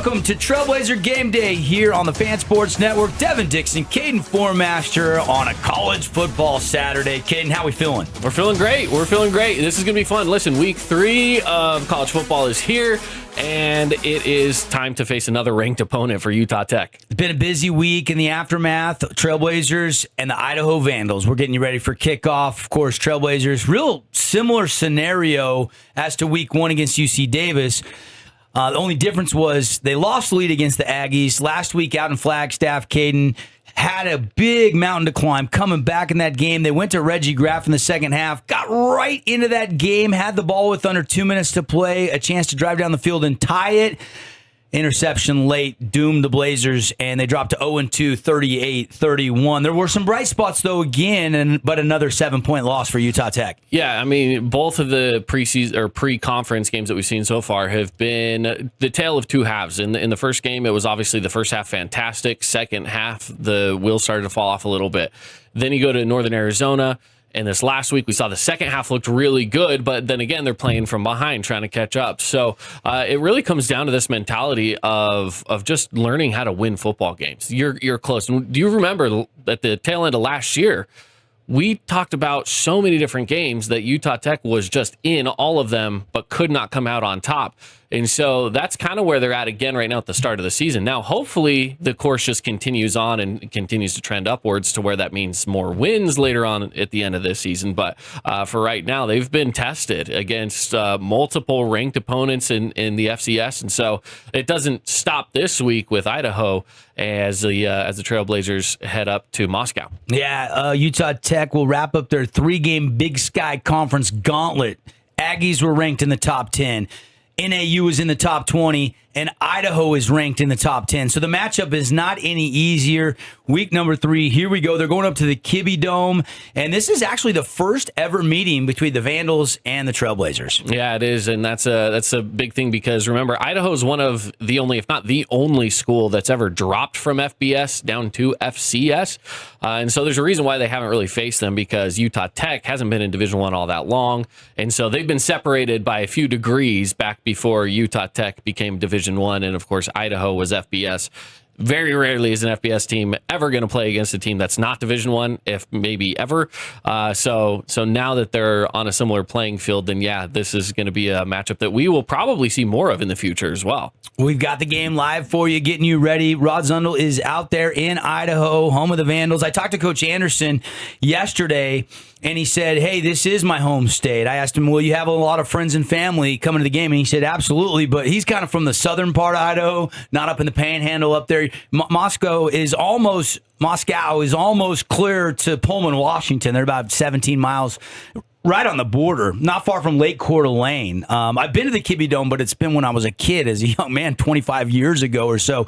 Welcome to Trailblazer Game Day here on the Fan Sports Network. Devin Dixon, Caden Formaster on a college football Saturday. Caden, how we feeling? We're feeling great. This is going to be fun. Listen, week 3 of college football is here, and it is time to face another ranked opponent for Utah Tech. It's been a busy week in the aftermath. Trailblazers and the Idaho Vandals. We're getting you ready for kickoff. Of course, Trailblazers, real similar scenario as to week 1 against UC Davis. The only difference was they lost the lead against the Aggies. Last week out in Flagstaff, Caden had a big mountain to climb coming back in that game. They went to Reggie Graff in the second half, got right into that game, had the ball with under 2 minutes to play, a chance to drive down the field and tie it. Interception late, doomed the Blazers, and they dropped to 0-2, 38-31. There were some bright spots, though, again, but another 7-point loss for Utah Tech. Yeah, I mean, both of the preseason or pre-conference games that we've seen so far have been the tale of two halves. In the first game, it was obviously the first half fantastic. Second half, the wheels started to fall off a little bit. Then you go to Northern Arizona. And this last week, we saw the second half looked really good, but then again, they're playing from behind, trying to catch up. So it really comes down to this mentality of just learning how to win football games. You're close. And do you remember at the tail end of last year, we talked about so many different games that Utah Tech was just in all of them, but could not come out on top. And so that's kind of where they're at again right now at the start of the season. Now, hopefully, the course just continues on and continues to trend upwards to where that means more wins later on at the end of this season. But for right now, they've been tested against multiple ranked opponents in the FCS. And so it doesn't stop this week with Idaho as the Trailblazers head up to Moscow. Yeah, Utah Tech will wrap up their 3-game Big Sky Conference gauntlet. Aggies were ranked in the top 10. NAU is in the top 20, and Idaho is ranked in the top 10. So the matchup is not any easier. Week number 3, here we go. They're going up to the Kibbe Dome, and this is actually the first ever meeting between the Vandals and the Trailblazers. Yeah, it is, and that's a big thing because, remember, Idaho is one of the only, if not the only school that's ever dropped from FBS down to FCS. And so there's a reason why they haven't really faced them, because Utah Tech hasn't been in Division I all that long, and so they've been separated by a few degrees back before Utah Tech became Division I, and of course Idaho was FBS. Very rarely is an FBS team ever going to play against a team that's not Division I, if maybe ever. So now that they're on a similar playing field, then yeah, this is going to be a matchup that we will probably see more of in the future as well. We've got the game live for you, getting you ready. Rod Zundel is out there in Idaho, home of the Vandals. I talked to Coach Anderson yesterday, and he said, hey, this is my home state. I asked him, will you have a lot of friends and family coming to the game? And he said, absolutely, but he's kind of from the southern part of Idaho, not up in the panhandle up there. Moscow is almost clear to Pullman, Washington. They're about 17 miles right on the border, not far from Lake Coeur d'Alene. I've been to the Kibbe Dome, but it's been when I was a kid, as a young man, 25 years ago or so.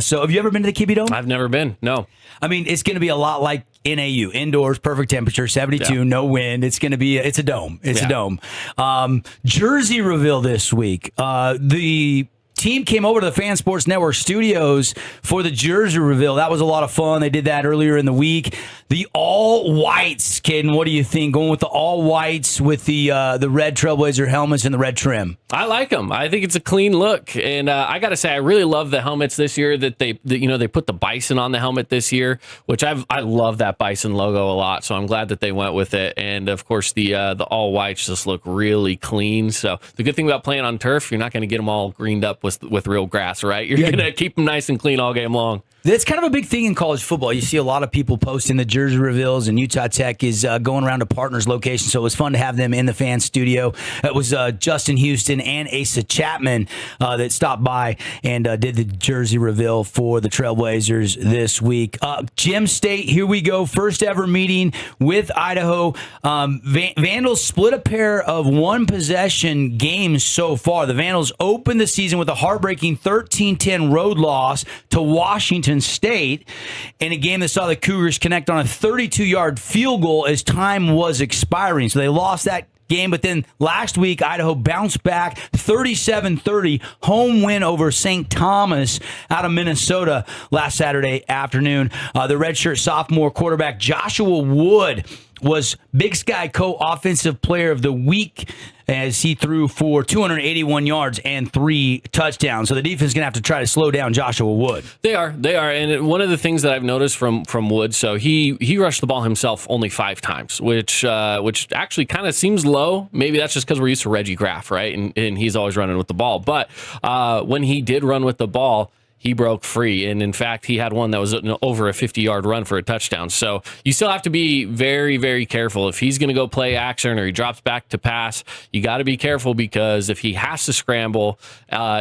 So have you ever been to the Kibbe Dome? I've never been, no. I mean, it's going to be a lot like NAU, indoors, perfect temperature, 72, no wind. It's going to be, it's a dome. It's a dome. Jersey reveal this week. The team came over to the Fan Sports Network studios for the jersey reveal. That was a lot of fun. They did that earlier in the week. The all-whites, Caden, what do you think? Going with the all-whites with the red Trailblazer helmets and the red trim. I like them. I think it's a clean look. And I got to say, I really love the helmets this year that they put the bison on the helmet this year, which I love that bison logo a lot. So I'm glad that they went with it. And, of course, the all-whites just look really clean. So the good thing about playing on turf, you're not going to get them all greened up with real grass, right? You're going to keep them nice and clean all game long. That's kind of a big thing in college football. You see a lot of people posting the jersey reveals, and Utah Tech is going around to partners' locations, so it was fun to have them in the fan studio. It was Justin Houston and Asa Chapman that stopped by and did the jersey reveal for the Trailblazers this week. Gem State, here we go. First ever meeting with Idaho. Vandals split a pair of one-possession games so far. The Vandals opened the season with a heartbreaking 13-10 road loss to Washington State in a game that saw the Cougars connect on a 32-yard field goal as time was expiring. So they lost that game, but then last week Idaho bounced back 37-30 home win over St. Thomas out of Minnesota last Saturday afternoon. The redshirt sophomore quarterback Joshua Wood was Big Sky Co-Offensive Player of the Week as he threw for 281 yards and 3 touchdowns. So the defense is going to have to try to slow down Joshua Wood. They are. And one of the things that I've noticed from Wood, so he rushed the ball himself only 5 times, which actually kind of seems low. Maybe that's just because we're used to Reggie Graff, right? And he's always running with the ball. But when he did run with the ball, he broke free. And in fact, he had one that was over a 50-yard run for a touchdown. So you still have to be very, very careful. If he's going to go play action or he drops back to pass, you got to be careful, because if he has to scramble,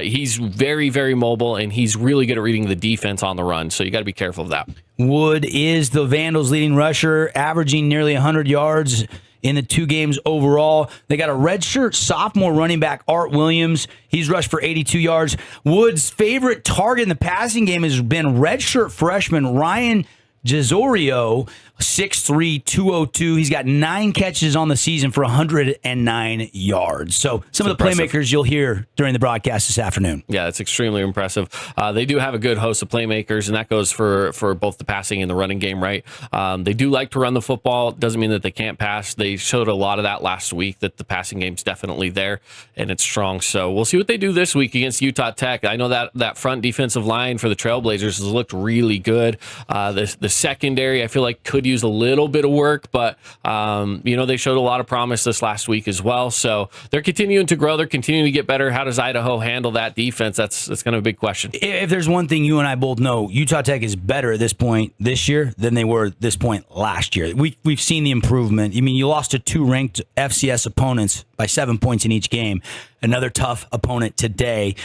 he's very, very mobile, and he's really good at reading the defense on the run. So you got to be careful of that. Wood is the Vandals' leading rusher, averaging nearly 100 yards in the 2 games overall. They got a redshirt sophomore running back, Art Williams. He's rushed for 82 yards. Wood's favorite target in the passing game has been redshirt freshman Ryan Jazorio, 6'3", 202. He's got 9 catches on the season for 109 yards. So some of the playmakers you'll hear during the broadcast this afternoon. Yeah, it's extremely impressive. They do have a good host of playmakers, and that goes for both the passing and the running game, right? They do like to run the football. Doesn't mean that they can't pass. They showed a lot of that last week, that the passing game's definitely there, and it's strong. So we'll see what they do this week against Utah Tech. I know that front defensive line for the Trailblazers has looked really good. The secondary, I feel like, could use a little bit of work, but they showed a lot of promise this last week as well. So they're continuing to grow. They're continuing to get better. How does Idaho handle that defense? That's kind of a big question. If there's one thing you and I both know, Utah Tech is better at this point this year than they were at this point last year. We've seen the improvement. I mean, you lost to 2 ranked FCS opponents by 7 points in each game. Another tough opponent today.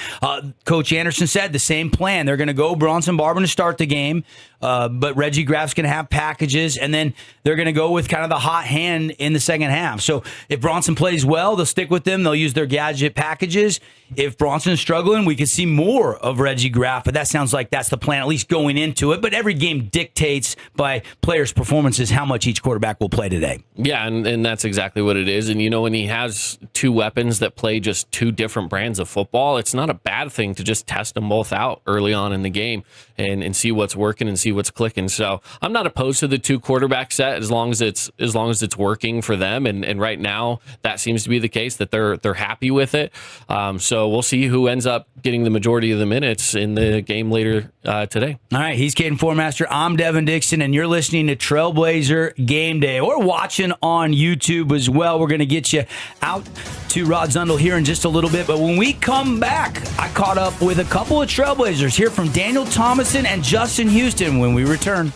Coach Anderson said the same plan. They're going to go Bronson Barber to start the game, but Reggie Graff's going to have packages, and then they're going to go with kind of the hot hand in the second half. So if Bronson plays well, they'll stick with them. They'll use their gadget packages. If Bronson's struggling, we could see more of Reggie Graff, but that sounds like that's the plan, at least going into it. But every game dictates by players' performances how much each quarterback will play today. Yeah, and that's exactly what it is. And, when he has 2 weapons that play just 2 different brands of football, it's not a bad thing to just test them both out early on in the game and see what's working and see what's clicking. So I'm not opposed to the 2 quarterback set as long as it's working for them. And right now that seems to be the case, that they're happy with it. So we'll see who ends up getting the majority of the minutes in the game later today. All right, he's Caden Formaster. I'm Devin Dixon, and you're listening to Trailblazer Game Day. We're watching on YouTube as well. We're going to get you out to Rod Zundel here in just a little bit. But when we come back, I caught up with a couple of Trailblazers. Hear from Daniel Thomason and Justin Houston when we return.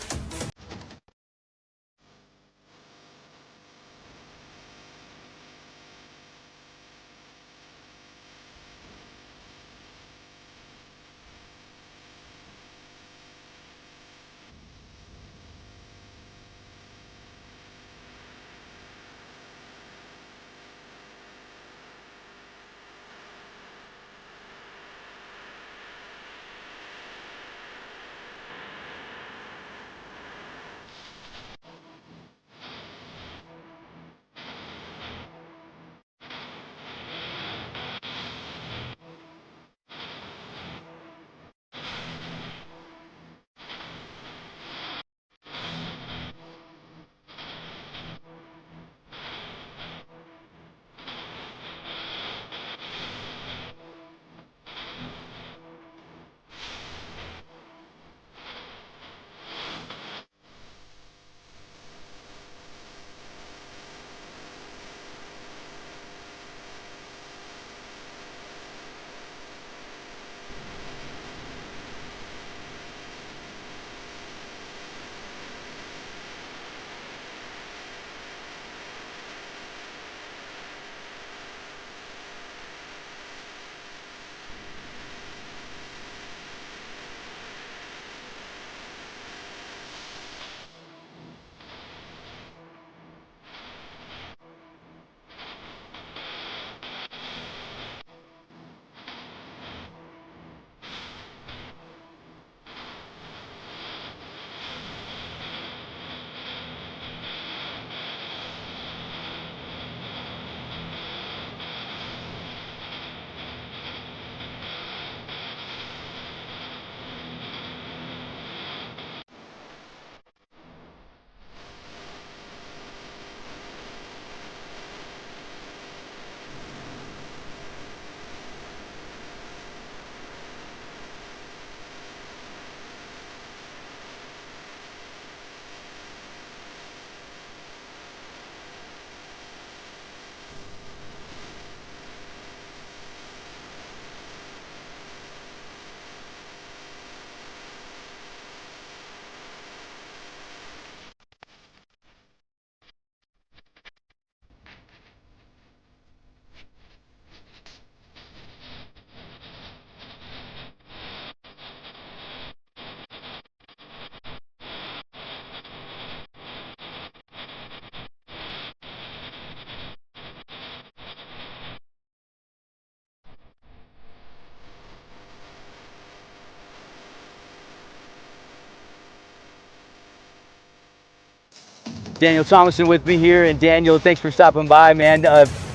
Daniel Thomason with me here, and Daniel, thanks for stopping by, man.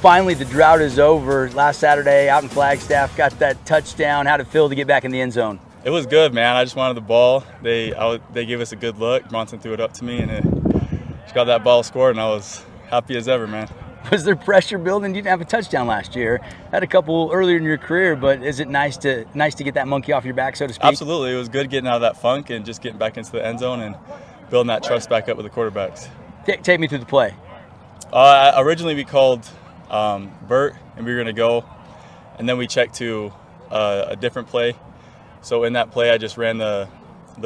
Finally, the drought is over. Last Saturday, out in Flagstaff, got that touchdown. How'd it feel to get back in the end zone? It was good, man. I just wanted the ball. They gave us a good look. Bronson threw it up to me, and just got that ball scored, and I was happy as ever, man. Was there pressure building? You didn't have a touchdown last year. Had a couple earlier in your career, but is it nice to get that monkey off your back, so to speak? Absolutely. It was good getting out of that funk and just getting back into the end zone and building that trust back up with the quarterbacks. Take me through the play. Originally, we called Bert, and we were going to go, and then we checked to a different play. So in that play, I just ran the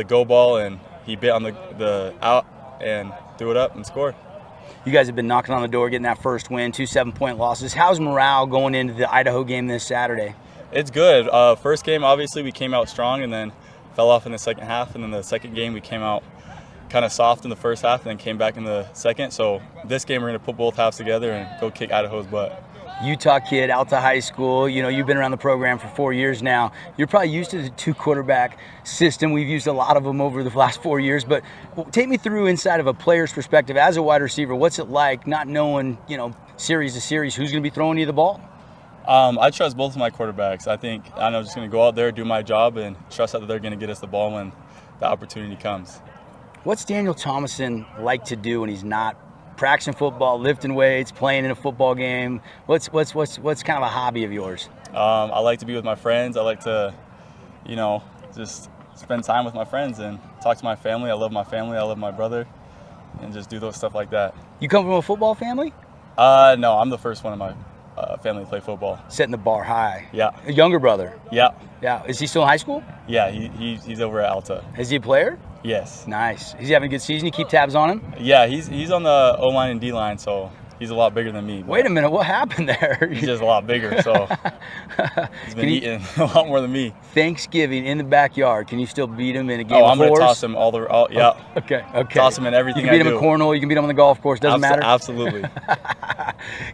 go ball, and he bit on the out and threw it up and scored. You guys have been knocking on the door, getting that first win, 2 7-point losses. How's morale going into the Idaho game this Saturday? It's good. First game, obviously, we came out strong and then fell off in the second half. And then the second game, we came out kind of soft in the first half and then came back in the second. So this game, we're going to put both halves together and go kick Idaho's butt. Utah kid, Alta High School. You know, you've been around the program for 4 years now. You're probably used to the 2-quarterback system. We've used a lot of them over the last 4 years. But take me through inside of a player's perspective as a wide receiver. What's it like not knowing, series to series, who's going to be throwing you the ball? I trust both of my quarterbacks. I'm just going to go out there, do my job, and trust that they're going to get us the ball when the opportunity comes. What's Daniel Thomason like to do when he's not practicing football, lifting weights, playing in a football game? What's kind of a hobby of yours? I like to be with my friends. I like to, just spend time with my friends and talk to my family. I love my family. I love my brother, and just do those stuff like that. You come from a football family? No, I'm the first one in my family to play football. Setting the bar high. Yeah. A younger brother? Yeah. Yeah. Is he still in high school? Yeah, he's over at Alta. Is he a player? Yes. Nice. Is he having a good season? You keep tabs on him? Yeah, he's on the O-line and D-line, so he's a lot bigger than me. Wait a minute, what happened there? He's just a lot bigger, so he's been eating a lot more than me. Thanksgiving in the backyard, can you still beat him in a game of horse? I'm going to toss him yeah. Okay. Toss him in everything I do. You can beat him in cornhole, you can beat him on the golf course, doesn't matter? Absolutely.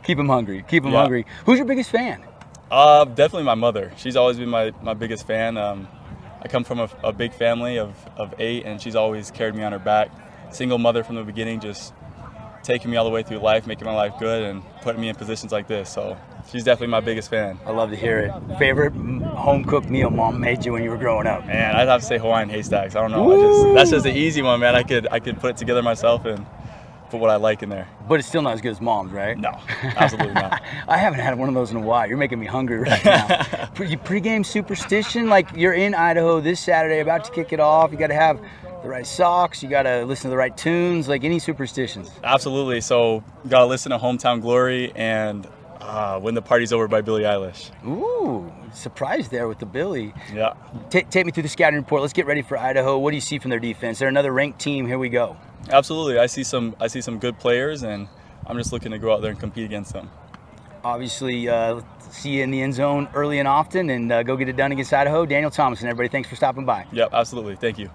Keep him hungry, hungry. Who's your biggest fan? Definitely my mother. She's always been my biggest fan. I come from a big family of 8, and she's always carried me on her back. Single mother from the beginning, just taking me all the way through life, making my life good, and putting me in positions like this. So she's definitely my biggest fan. I love to hear it. Favorite home-cooked meal mom made you when you were growing up? Man, I'd have to say Hawaiian haystacks. I don't know. That's just an easy one, man. I could put it together myself and put what I like in there. But it's still not as good as mom's, right? No, absolutely not. I haven't had one of those in a while. You're making me hungry right now. Pre-game superstition, like you're in Idaho this Saturday, about to kick it off. You got to have the right socks. You got to listen to the right tunes. Like any superstitions? Absolutely. So got to listen to Hometown Glory and When the Party's Over by Billie Eilish. Ooh, surprise there with the Billie. Yeah. Take me through the scouting report. Let's get ready for Idaho. What do you see from their defense? They're another ranked team. Here we go. Absolutely. I see some good players, and I'm just looking to go out there and compete against them. Obviously, see you in the end zone early and often, and go get it done against Idaho. Daniel Thomason, everybody, thanks for stopping by. Yep, absolutely. Thank you.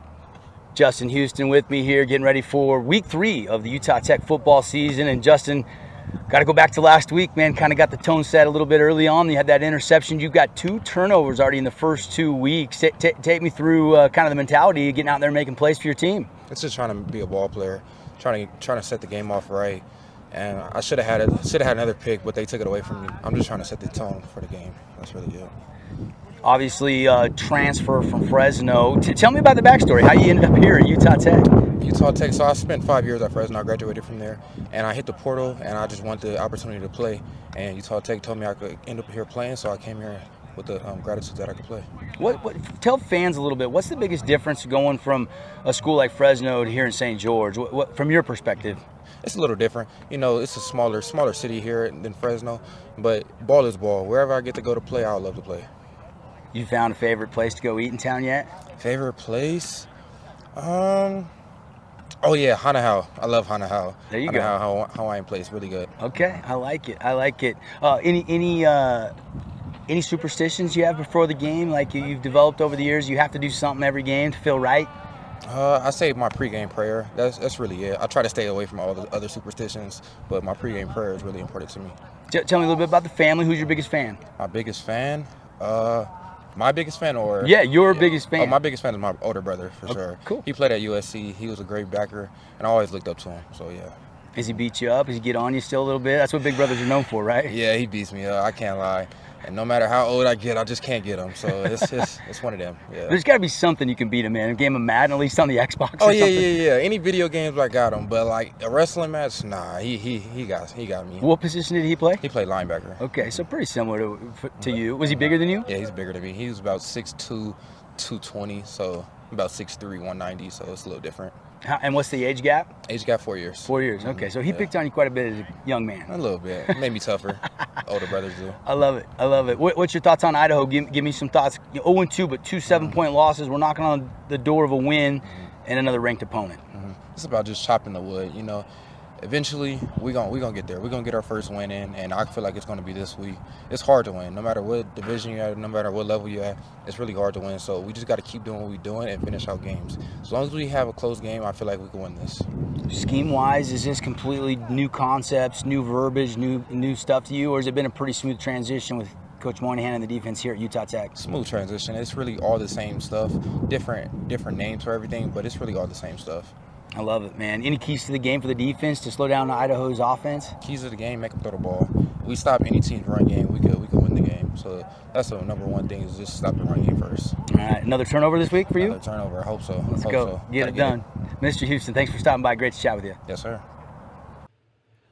Justin Houston with me here, getting ready for week 3 of the Utah Tech football season. And Justin, got to go back to last week, man. Kind of got the tone set a little bit early on. You had that interception. You've got 2 turnovers already in the first 2 weeks. Take me through kind of the mentality of getting out there and making plays for your team. It's just trying to be a ball player, trying to set the game off right. And I should have had another pick, but they took it away from me. I'm just trying to set the tone for the game. That's really it. Obviously, transfer from Fresno. Tell me about the backstory, how you ended up here at Utah Tech. Utah Tech, so I spent 5 years at Fresno. I graduated from there, and I hit the portal, and I just wanted the opportunity to play. And Utah Tech told me I could end up here playing, so I came here with the gratitude that I could play. Tell fans a little bit, what's the biggest difference going from a school like Fresno to here in St. George, from your perspective? It's a little different. It's a smaller city here than Fresno, but ball is ball. Wherever I get to go to play, I would love to play. You found a favorite place to go eat in town yet? Favorite place? Oh yeah, Hanahau. I love Hanahau. There you go. Hawaiian place, really good. Okay, I like it. Any superstitions you have before the game, like you've developed over the years? You have to do something every game to feel right? I say my pregame prayer. That's really it. I try to stay away from all the other superstitions, but my pregame prayer is really important to me. Tell me a little bit about the family. Who's your biggest fan? My biggest fan? My biggest fan, or your biggest fan. Oh, my biggest fan is my older brother, for sure. Cool. He played at USC. He was a great backer, and I always looked up to him. So yeah. Has he beat you up? Does he get on you still a little bit? That's what big brothers are known for, right? Yeah, he beats me up. I can't lie. And no matter how old I get, I just can't get him. So it's one of them. Yeah. There's got to be something you can beat him in. A game of Madden, at least on the Xbox. Oh or yeah, something. yeah. Any video games I got him, but like a wrestling match, nah. He got me. What position did he play? He played linebacker. Okay, so pretty similar to you. Was he bigger than you? Yeah, he's bigger than me. He was about 6'2", 220. So about 6'3", 190. So it's a little different. And what's the age gap? Age got 4 years. 4 years. Okay, so he picked on you quite a bit as a young man. A little bit. It made me tougher. Older brothers do. I love it. I love it. What's your thoughts on Idaho? Give me some thoughts. 0-2, but 2 7-point losses. We're knocking on the door of a win and another ranked opponent. It's about just chopping the wood, you know. Eventually, we gonna get there. We're gonna get our first win in, and I feel like it's gonna be this week. It's hard to win, no matter what division you're at, no matter what level you're at. It's really hard to win. So we just got to keep doing what we're doing and finish out games. As long as we have a close game, I feel like we can win this. Scheme-wise, is this completely new concepts, new verbiage, new stuff to you, or has it been a pretty smooth transition with Coach Moynihan and the defense here at Utah Tech? Smooth transition. It's really all the same stuff. Different names for everything, but it's really all the same stuff. I love it, man. Any keys to the game for the defense to slow down Idaho's offense? Keys to the game: make them throw the ball. We stop any team's run game, we could win the game. So that's the number one thing, is just stop the run game first. All right, another turnover this week for you? Another turnover. I hope so. Let's go. Get it done. Mr. Houston, thanks for stopping by. Great to chat with you. Yes, sir.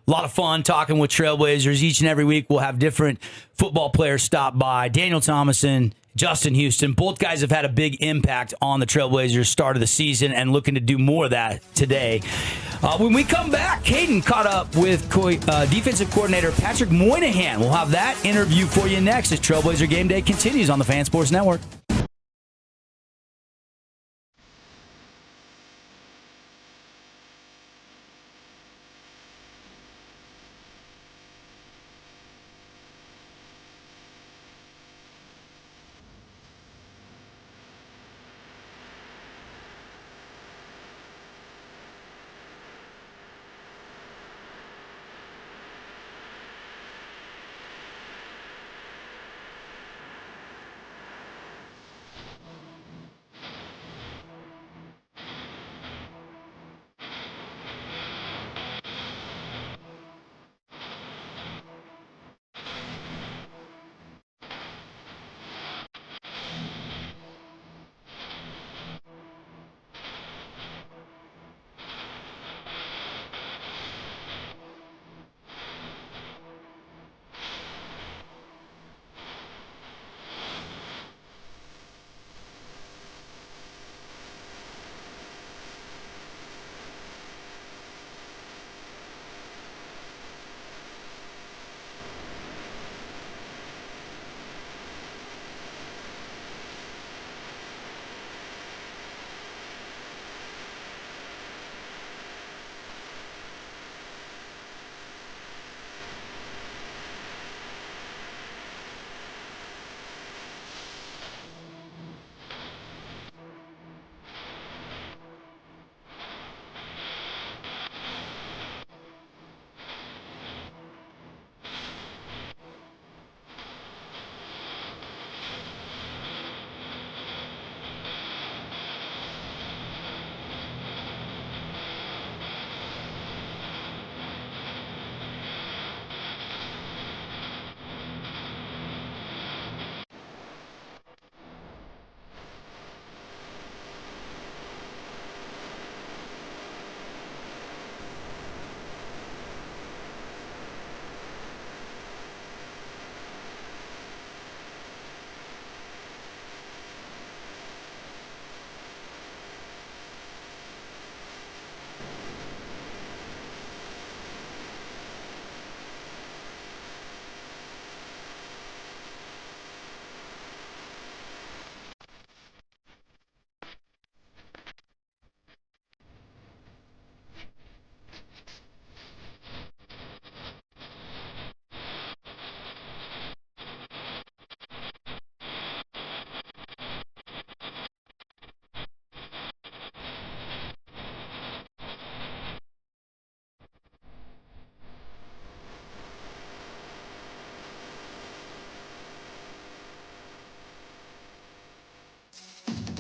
A lot of fun talking with Trailblazers. Each and every week we'll have different football players stop by. Daniel Thomason, Justin Houston. Both guys have had a big impact on the Trailblazers start of the season and looking to do more of that today. When we come back, Caden caught up with defensive coordinator Patrick Moynihan. We'll have that interview for you next as Trailblazer Game Day continues on the Fan Sports Network.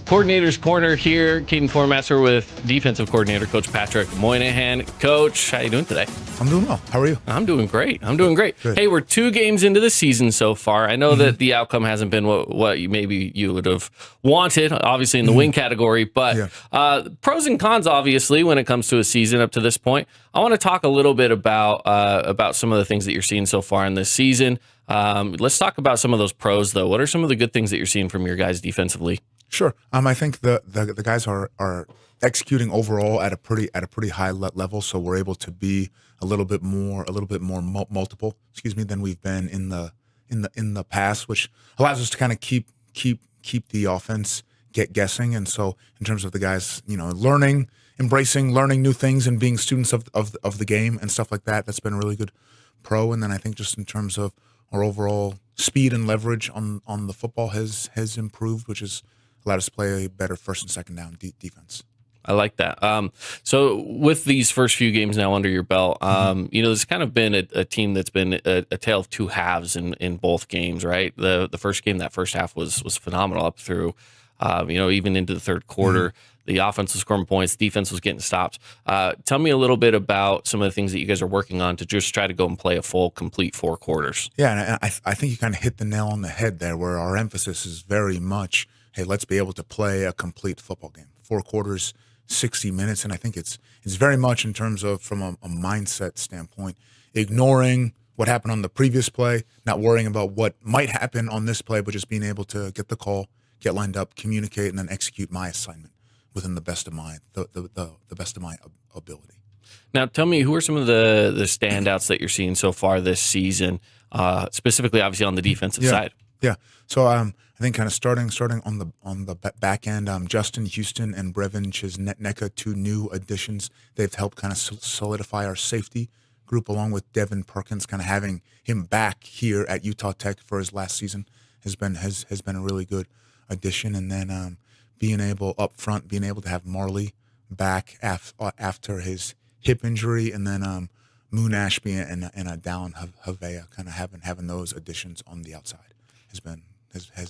Coordinator's Corner here. Caden Formaster with defensive coordinator Coach Patrick Moynihan. Coach, how you doing today? I'm doing well. How are you? I'm doing great. Good. Hey, we're 2 games into the season so far. I know that the outcome hasn't been what maybe you would have wanted, obviously in the win category, but pros and cons, obviously, when it comes to a season up to this point. I want to talk a little bit about some of the things that you're seeing so far in this season. Let's talk about some of those pros, though. What are some of the good things that you're seeing from your guys defensively? Sure. I think the guys are executing overall at a pretty high level, so we're able to be a little bit more multiple, than we've been in the past, which allows us to kind of keep the offense guessing. And so in terms of the guys, learning new things and being students of the game and stuff like that, that's been a really good pro. And then I think just in terms of our overall speed and leverage on the football has improved, which has allowed us to play a better first and second down defense. I like that. So with these first few games now under your belt, there's kind of been a team that's been a tale of 2 halves in both games, right? The first game, that first half was phenomenal up through, even into the third quarter. The offense was scoring points, defense was getting stops. Tell me a little bit about some of the things that you guys are working on to just try to go and play a full, complete 4 quarters. Yeah, and I think you kind of hit the nail on the head there, where our emphasis is very much, hey, let's be able to play a complete football game. 4 quarters, 60 minutes, and I think it's very much in terms of, from a mindset standpoint, ignoring what happened on the previous play, not worrying about what might happen on this play, but just being able to get the call, get lined up, communicate, and then execute my assignment within the best of my ability. Now, tell me, who are some of the standouts that you're seeing so far this season, specifically, obviously, on the defensive side? Yeah. So I think kind of starting on the back end, Justin Houston and Brevin Chisnetneka, 2 new additions. They've helped kind of solidify our safety group, along with Devin Perkins. Kind of having him back here at Utah Tech for his last season has been a really good addition. And then being able to have Marley back after his hip injury, and then Moon Ashby and Dallin Havea, kind of having those additions on the outside has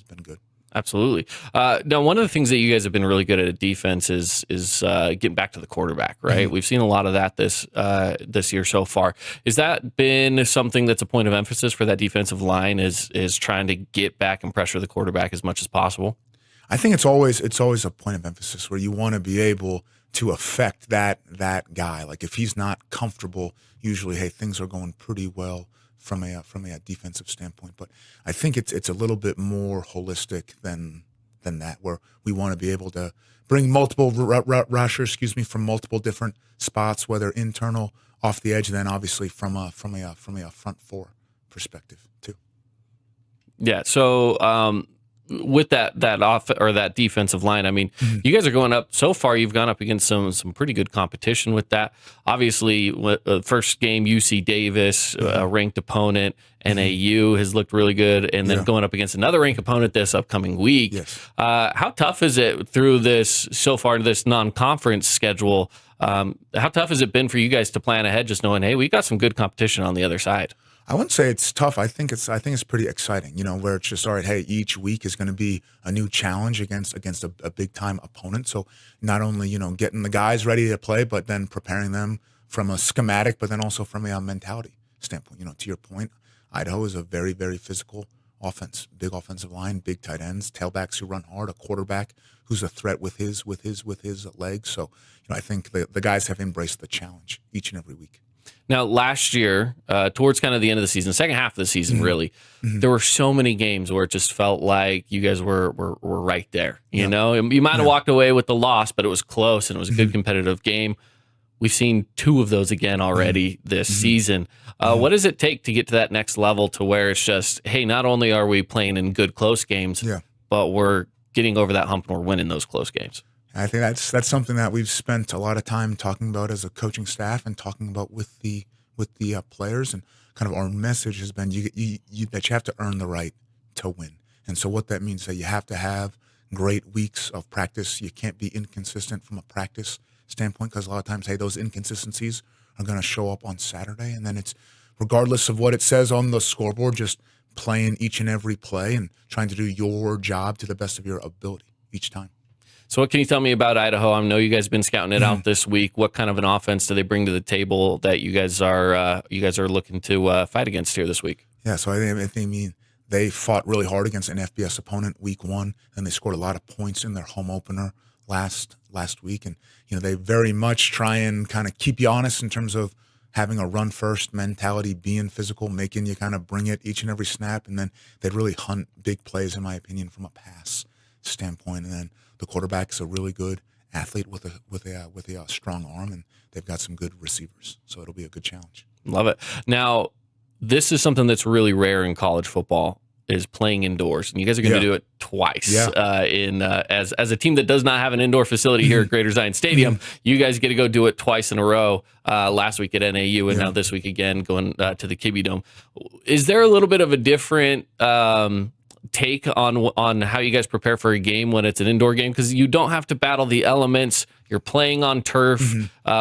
been good. Absolutely. Now, one of the things that you guys have been really good at defense is getting back to the quarterback, right? We've seen a lot of that this year so far. Has that been something that's a point of emphasis for that defensive line? Is trying to get back and pressure the quarterback as much as possible? I think it's always a point of emphasis where you want to be able to affect that guy. Like, if he's not comfortable, usually, hey, things are going pretty well from a defensive standpoint. But I think it's a little bit more holistic than that, where we want to be able to bring multiple rushers, from multiple different spots, whether internal, off the edge, then obviously from a front 4 perspective too. Yeah. So with that defensive line, I mean, you guys are going up so far. You've gone up against some pretty good competition with that. Obviously, first game, UC Davis, a ranked opponent. NAU has looked really good, and then going up against another ranked opponent this upcoming week. Yes. How tough is it through this so far, this non-conference schedule? How tough has it been for you guys to plan ahead, just knowing, hey, we got some good competition on the other side? I wouldn't say it's tough. I think it's pretty exciting, where it's just, all right, hey, each week is going to be a new challenge against a big time opponent. So not only, getting the guys ready to play, but then preparing them from a schematic, but then also from a mentality standpoint. To your point, Idaho is a very, very physical offense, big offensive line, big tight ends, tailbacks who run hard, a quarterback who's a threat with his legs. So, I think the guys have embraced the challenge each and every week. Now, last year, towards kind of the end of the season, second half of the season, really, there were so many games where it just felt like you guys were right there. You know, you might have walked away with the loss, but it was close and it was a good competitive game. We've seen 2 of those again already this season. What does it take to get to that next level, to where it's just, hey, not only are we playing in good close games, but we're getting over that hump and we're winning those close games? I think that's something that we've spent a lot of time talking about as a coaching staff and talking about with the players, and kind of our message has been that you have to earn the right to win. And so what that means is that you have to have great weeks of practice. You can't be inconsistent from a practice standpoint, because a lot of times, hey, those inconsistencies are going to show up on Saturday, and then it's, regardless of what it says on the scoreboard, just playing each and every play and trying to do your job to the best of your ability each time. So what can you tell me about Idaho? I know you guys have been scouting it out this week. What kind of an offense do they bring to the table that you guys are looking to fight against here this week? Yeah, so I think they fought really hard against an FBS opponent week 1, and they scored a lot of points in their home opener last week. And they very much try and kind of keep you honest in terms of having a run first mentality, being physical, making you kind of bring it each and every snap, and then they'd really hunt big plays, in my opinion, from a pass standpoint. And then the quarterback is a really good athlete with a strong arm, and they've got some good receivers, so it'll be a good challenge. Love it. Now, this is something that's really rare in college football, is playing indoors, and you guys are going to do it twice. As a team that does not have an indoor facility here at Greater Zion Stadium, you guys get to go do it twice in a row. Last week at NAU, and now this week again going to the Kibbe Dome. Is there a little bit of a different take on how you guys prepare for a game when it's an indoor game? Because you don't have to battle the elements. You're playing on turf,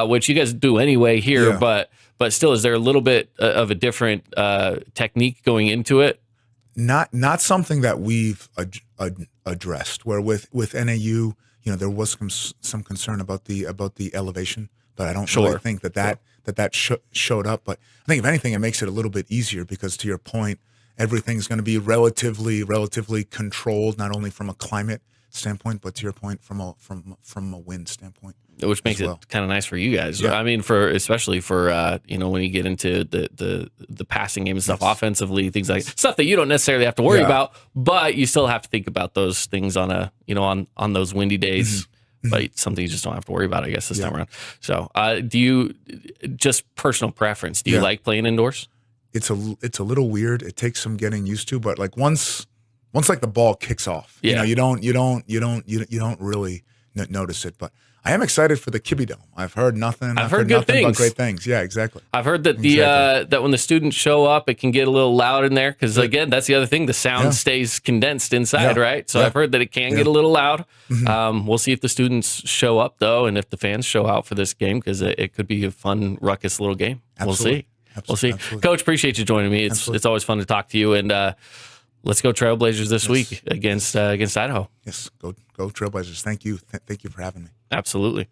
which you guys do anyway here, but still, is there a little bit of a different technique going into it? Not something that we've addressed. Where with NAU, there was some concern about the elevation, but I don't really think that showed up. But I think if anything, it makes it a little bit easier because, to your point, everything's going to be relatively controlled, not only from a climate standpoint, but to your point, from a wind standpoint. Which makes it kind of nice for you guys. I mean, especially for when you get into the passing game and stuff, offensively, things like stuff that you don't necessarily have to worry about, but you still have to think about those things on on those windy days. But something you just don't have to worry about, I guess, this time around. So, do you, just personal preference, do you like playing indoors? It's a little weird. It takes some getting used to, but like once like the ball kicks off, you don't really notice it. But I am excited for the Kibbe Dome. I've heard nothing. I've heard good nothing things. but great things. Yeah, exactly. I've heard that that when the students show up, it can get a little loud in there because, again, that's the other thing. The sound stays condensed inside, right? So I've heard that it can get a little loud. We'll see if the students show up, though, and if the fans show out for this game, because it could be a fun, ruckus little game. Absolutely. We'll see. We'll see. Absolutely. Coach, appreciate you joining me. It's always fun to talk to you, and let's go Trailblazers this week against Idaho. Yes, go Trailblazers. Thank you. Thank you for having me. Absolutely.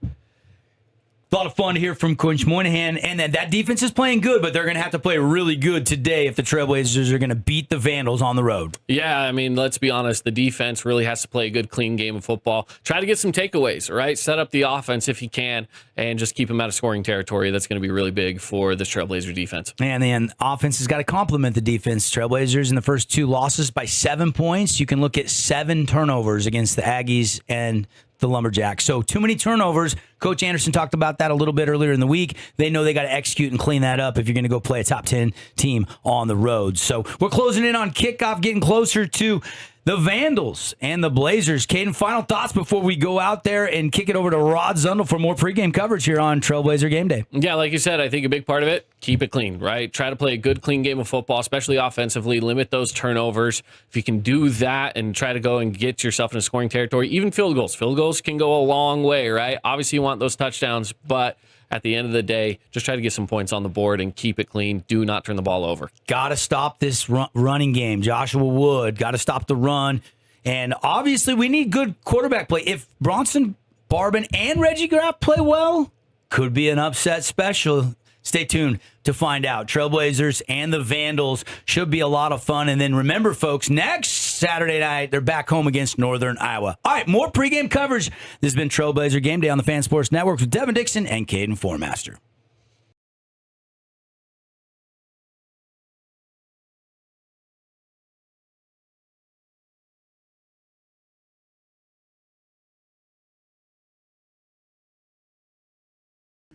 A lot of fun to hear from Coach Moynihan, and then that defense is playing good, but they're going to have to play really good today if the Trailblazers are going to beat the Vandals on the road. Yeah, I mean, let's be honest. The defense really has to play a good, clean game of football. Try to get some takeaways, right? Set up the offense if you can, and just keep them out of scoring territory. That's going to be really big for this Trailblazer defense. And then offense has got to complement the defense. Trailblazers in the first 2 losses by 7 points. You can look at 7 turnovers against the Aggies and the Lumberjacks. So too many turnovers. Coach Anderson talked about that a little bit earlier in the week. They know they got to execute and clean that up if you're going to go play a top 10 team on the road. So we're closing in on kickoff, getting closer to the Vandals and the Blazers. Caden, final thoughts before we go out there and kick it over to Rod Zundel for more pregame coverage here on Trailblazer Game Day. Yeah, like you said, I think a big part of it, keep it clean, right? Try to play a good, clean game of football, especially offensively. Limit those turnovers. If you can do that and try to go and get yourself in a scoring territory, even field goals. Field goals can go a long way, right? Obviously, you want those touchdowns, but at the end of the day, just try to get some points on the board and keep it clean. Do not turn the ball over. Got to stop this running game. Joshua Wood, got to stop the run. And obviously, we need good quarterback play. If Bronson Barbin and Reggie Graff play well, could be an upset special. Stay tuned to find out. Trailblazers and the Vandals should be a lot of fun. And then remember, folks, next Saturday night, they're back home against Northern Iowa. All right, more pregame coverage. This has been Trailblazer Game Day on the Fan Sports Network with Devin Dixon and Caden Formaster.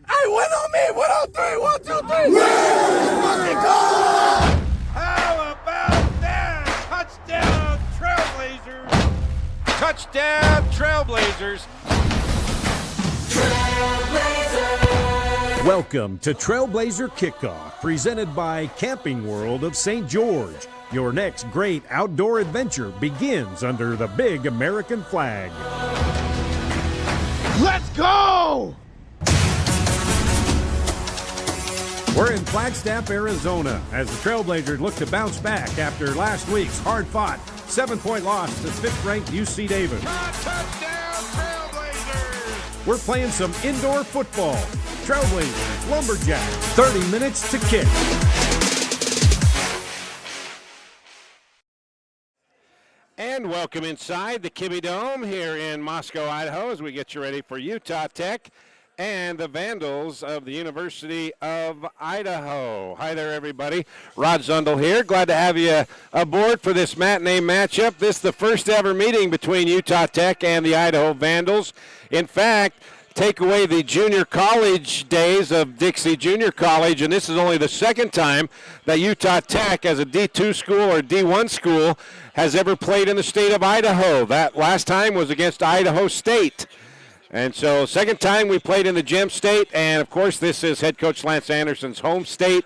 Hey, win on me! 103! 1, 2, 3! Let's fucking go! How about that? Touchdown, Trailblazers! Touchdown, Trailblazers! Welcome to Trailblazer Kickoff, presented by Camping World of St. George. Your next great outdoor adventure begins under the big American flag. Let's go! We're in Flagstaff, Arizona, as the Trailblazers look to bounce back after last week's hard-fought 7-point loss to 5th-ranked UC Davis. Touchdown, Trailblazers! We're playing some indoor football. Trailblazers, Lumberjacks, 30 minutes to kick. And welcome inside the Kibbe Dome here in Moscow, Idaho, as we get you ready for Utah Tech and the Vandals of the University of Idaho. Hi there, everybody. Rod Zundel here. Glad to have you aboard for this matinee matchup. This is the first ever meeting between Utah Tech and the Idaho Vandals. In fact, take away the junior college days of Dixie Junior College, and this is only the second time that Utah Tech, as a D2 school or D1 school, has ever played in the state of Idaho. That last time was against Idaho State. And so second time we played in the Gem State, and of course this is head coach Lance Anderson's home state.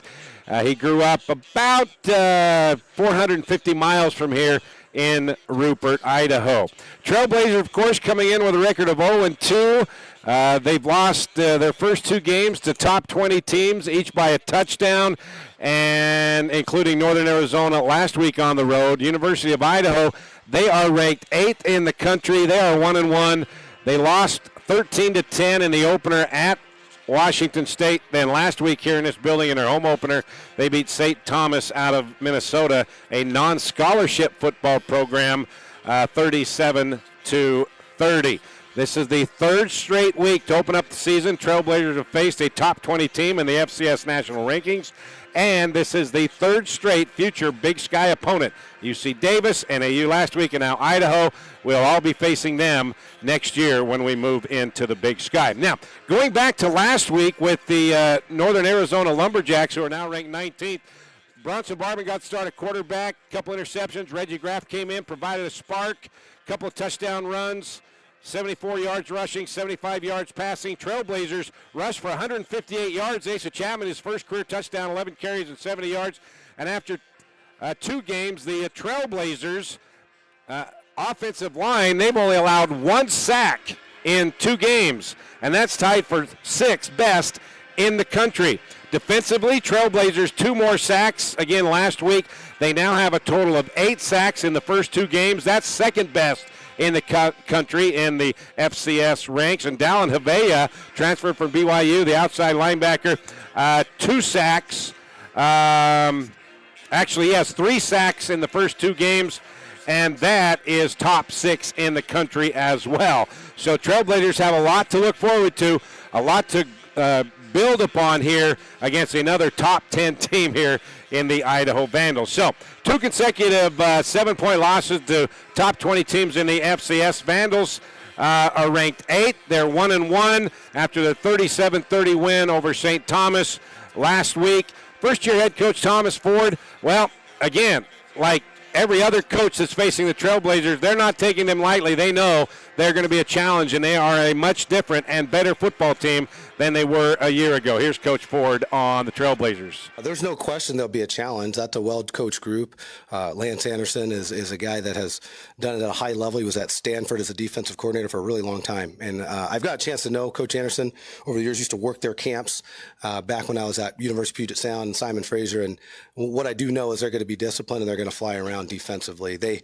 He grew up about 450 miles from here in Rupert, Idaho. Trailblazer, of course, coming in with a record of 0-2. They've lost their first 2 games to top 20 teams, each by a touchdown, and including Northern Arizona last week on the road. University of Idaho, they are ranked 8th in the country. They are 1-1. They lost 13-10 in the opener at Washington State. Then last week here in this building in their home opener, they beat St. Thomas out of Minnesota, a non-scholarship football program, 37-30. This is the 3rd straight week to open up the season. Trailblazers have faced a top 20 team in the FCS national rankings. And this is the 3rd straight future Big Sky opponent. UC Davis, NAU last week, and now Idaho. We'll all be facing them next year when we move into the Big Sky. Now, going back to last week with the Northern Arizona Lumberjacks, who are now ranked 19th, Bronson Barman got started quarterback, couple interceptions. Reggie Graff came in, provided a spark, couple of touchdown runs. 74 yards rushing, 75 yards passing. Trailblazers rushed for 158 yards. Asa Chapman, his first career touchdown, 11 carries and 70 yards. And after 2 games, the Trailblazers offensive line, they've only allowed 1 sack in 2 games. And that's tied for 6th best in the country. Defensively, Trailblazers 2 more sacks again last week. They now have a total of 8 sacks in the first 2 games. That's 2nd best in the country in the FCS ranks. And Dallin Havea, transferred from BYU, the outside linebacker, 2 sacks. Actually, he has 3 sacks in the first 2 games, and that is top 6 in the country as well. So Trailblazers have a lot to look forward to, a lot to build upon here against another top 10 team here in the Idaho Vandals. So 2 consecutive 7-point losses to top 20 teams in the FCS. Vandals are ranked 8th. They're 1-1 after the 37-30 win over St. Thomas last week. First-year head coach Thomas Ford, well, again, like every other coach that's facing the Trailblazers, they're not taking them lightly. They know they're going to be a challenge, and they are a much different and better football team than they were a year ago. Here's Coach Ford on the Trailblazers. There's no question there'll be a challenge. That's a well-coached group. Lance Anderson is a guy that has done it at a high level. He was at Stanford as a defensive coordinator for a really long time. And I've got a chance to know Coach Anderson over the years. Used to work their camps back when I was at University of Puget Sound and Simon Fraser. And what I do know is they're going to be disciplined and they're going to fly around defensively. They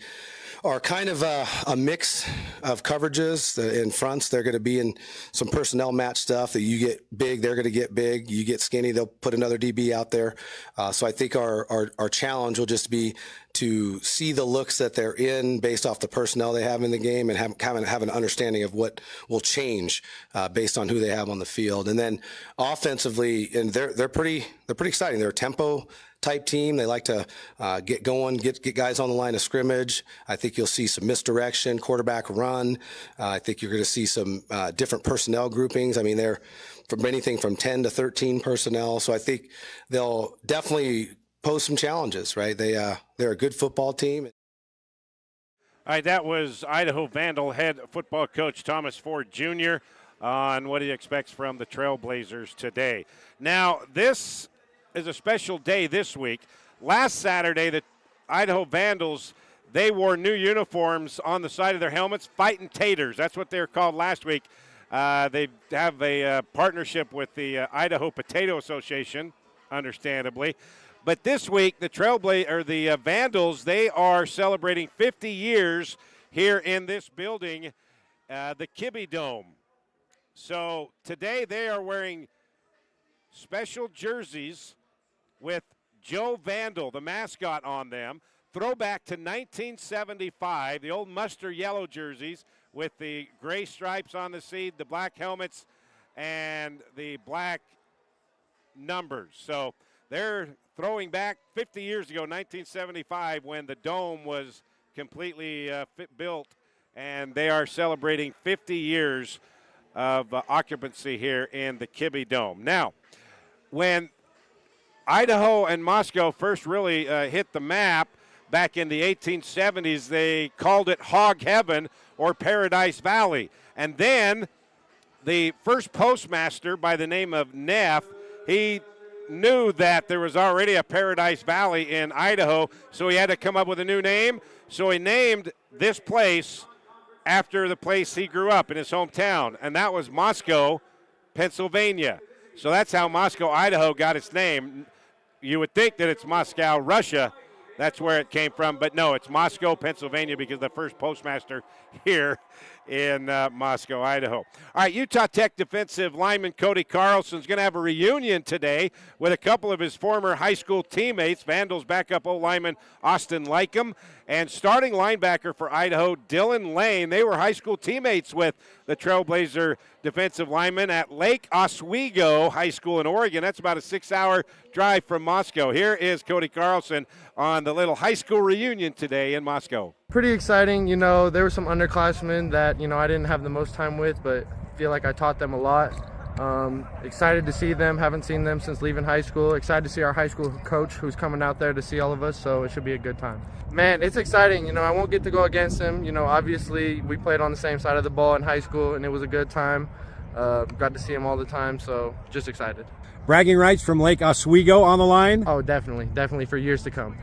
are kind of a mix of coverages. In fronts, they're going to be in some personnel match stuff that you get big, they're going to get big. You get skinny, they'll put another DB out there. So I think our challenge will just be to see the looks that they're in based off the personnel they have in the game and have an understanding of what will change based on who they have on the field. And then offensively, and they're pretty exciting. They're a tempo type team. They like to get going, get guys on the line of scrimmage. I think you'll see some misdirection, quarterback run. I think you're going to see some different personnel groupings. I mean, they're from anything from 10 to 13 personnel. So I think they'll definitely pose some challenges, right? They're a good football team. All right, that was Idaho Vandal head football coach Thomas Ford Jr. on what he expects from the Trailblazers today. Now, this is a special day this week. Last Saturday, the Idaho Vandals, they wore new uniforms on the side of their helmets, Fightin' Taters. That's what they were called last week. They have a partnership with the Idaho Potato Association. understandably. But this week, the the Vandals, they are celebrating 50 years here in this building, the Kibbe Dome. So today they are wearing special jerseys with Joe Vandal, the mascot, on them. Throwback to 1975, the old mustard yellow jerseys with the gray stripes on the seat, the black helmets, and the black numbers. So they're throwing back 50 years ago, 1975, when the dome was completely built, and they are celebrating 50 years of occupancy here in the Kibbe Dome. Now, when Idaho and Moscow first really hit the map back in the 1870s, they called it Hog Heaven or Paradise Valley. And then the first postmaster by the name of Neff, he knew that there was already a Paradise Valley in Idaho, so he had to come up with a new name. So he named this place after the place he grew up in his hometown, and that was Moscow, Pennsylvania. So that's how Moscow, Idaho got its name. You would think that it's Moscow, Russia. That's where it came from, but no, it's Moscow, Pennsylvania, because the first postmaster here in Moscow, Idaho. All right, Utah Tech defensive lineman Cody Carlson is going to have a reunion today with a couple of his former high school teammates. Vandals backup O-lineman Austin Lycum and starting linebacker for Idaho, Dylan Lane. They were high school teammates with the Trailblazer defensive lineman at Lake Oswego High School in Oregon. That's about a 6-hour drive from Moscow. Here is Cody Carlson on the little high school reunion today in Moscow. Pretty exciting. You know, there were some underclassmen that, you know, I didn't have the most time with, but feel like I taught them a lot. Excited to see them. Haven't seen them since leaving high school. Excited to see our high school coach who's coming out there to see all of us, so it should be a good time. Man, it's exciting. You know, I won't get to go against him. You know, obviously we played on the same side of the ball in high school, and it was a good time. Got to see him all the time, so just excited. Bragging rights from Lake Oswego on the line? Oh, definitely for years to come.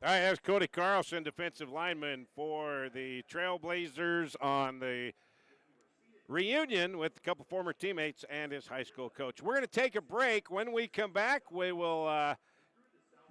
All right, that's Cody Carlson, defensive lineman for the Trailblazers, on the reunion with a couple former teammates and his high school coach. We're going to take a break. When we come back, we will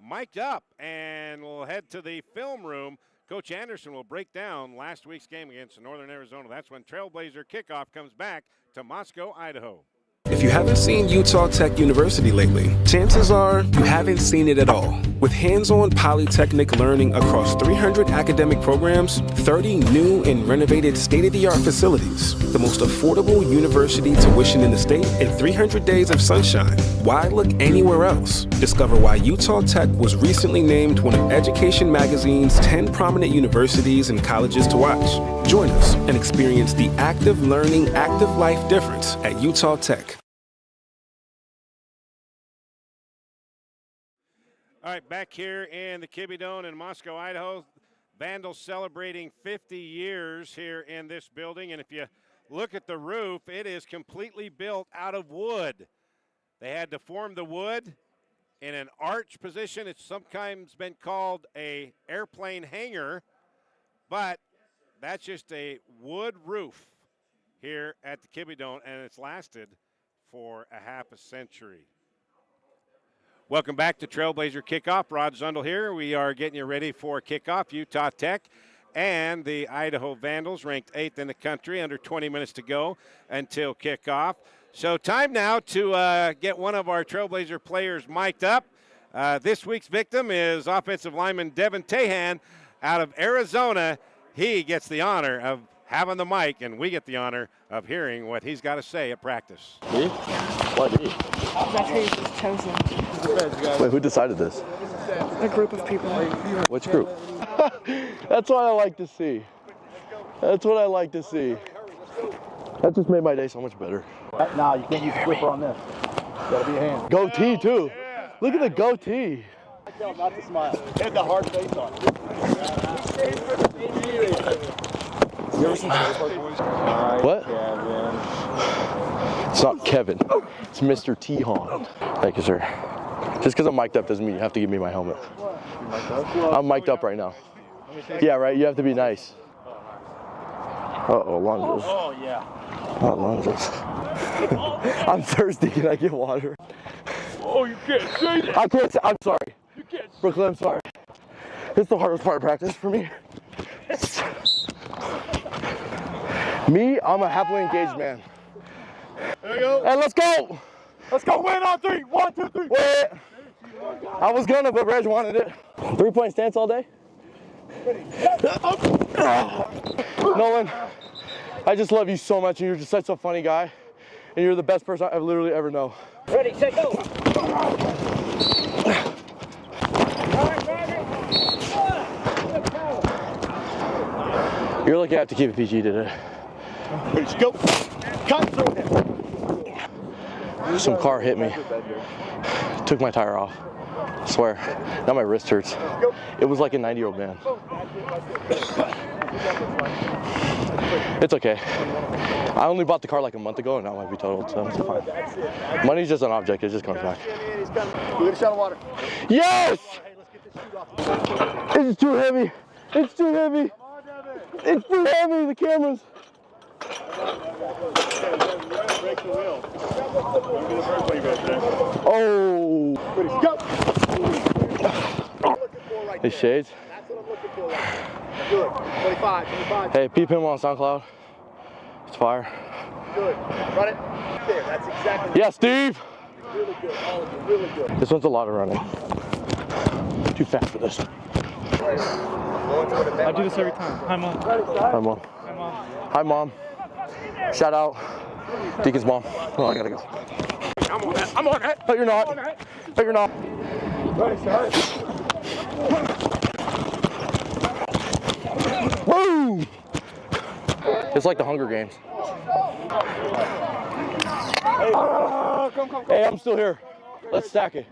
mic up and we'll head to the film room. Coach Anderson will break down last week's game against Northern Arizona. That's when Trailblazer kickoff comes back to Moscow, Idaho. If you haven't seen Utah Tech University lately, chances are you haven't seen it at all. With hands-on polytechnic learning across 300 academic programs, 30 new and renovated state-of-the-art facilities, the most affordable university tuition in the state, and 300 days of sunshine, why look anywhere else? Discover why Utah Tech was recently named one of Education Magazine's 10 prominent universities and colleges to watch. Join us and experience the active learning, active life difference at Utah Tech. All right, back here in the Kibbe Dome in Moscow, Idaho. Vandals celebrating 50 years here in this building. And if you look at the roof, it is completely built out of wood. They had to form the wood in an arch position. It's sometimes been called a airplane hangar, but that's just a wood roof here at the Kibbe Dome, and it's lasted for a half a century. Welcome back to Trailblazer Kickoff. Rod Zundel here. We are getting you ready for kickoff. Utah Tech and the Idaho Vandals, ranked 8th in the country, under 20 minutes to go until kickoff. So time now to get one of our Trailblazer players mic'd up. This week's victim is offensive lineman Devin Tahan out of Arizona. He gets the honor of having the mic, and we get the honor of hearing what he's got to say at practice. Me? Why me? That's who was chosen. Wait, who decided this? A group of people. Which group? That's what I like to see. That's what I like to see. That just made my day so much better. Nah, you can't use the flipper on this. Gotta be a hand. Goatee too. Look at the goatee. Tell him not to smile. Hit the hard face on. What? It's not Kevin. It's Mr. T-Hon. Thank you, sir. Just because I'm mic'd up doesn't mean you have to give me my helmet. I'm mic'd up right now. Yeah, right? You have to be nice. Uh-oh, lunges. Oh, yeah. Not lunges. I'm thirsty. Can I get water? Oh, you can't say that. I can't say. I'm sorry. You can't say Brooklyn, I'm sorry. It's the hardest part of practice for me. Me, I'm a happily engaged man. There you go. Hey, let's go. Let's go. Win on 3. 1, 2, 3. Wait. I was gonna, but Reg wanted it. 3-point stance all day? Nolan, I just love you so much, and you're just such a funny guy, and you're the best person I've literally ever known. Ready, set, go. You're lucky I have to keep it PG today. Ready, go. Cut through him. Some car hit me. Took my tire off. I swear. Now my wrist hurts. It was like a 90-year-old man. It's okay. I only bought the car like a month ago and now it might be totaled, so it's fine. Money's just an object, it just comes back. We'll get a shot of water. Yes! It's too heavy. It's too heavy. It's too heavy, the cameras. Break the wheel. Oh. Go. His shades. That's what I'm looking for right now. Good. 25. Hey, peep him on SoundCloud. It's fire. Good. Run it. There. That's exactly. Yeah, Steve. Really good. All of you. Really good. This one's a lot of running. Too fast for this. I do this every time. Hi, Mom. Hi, Mom. Hi, Mom. Hi, Mom. Shout out Deacon's mom. Oh, I gotta go. I'm on that. I'm on that. No, you're not. No, you're not. Woo! It's like the Hunger Games. Hey, I'm still here. Let's stack it.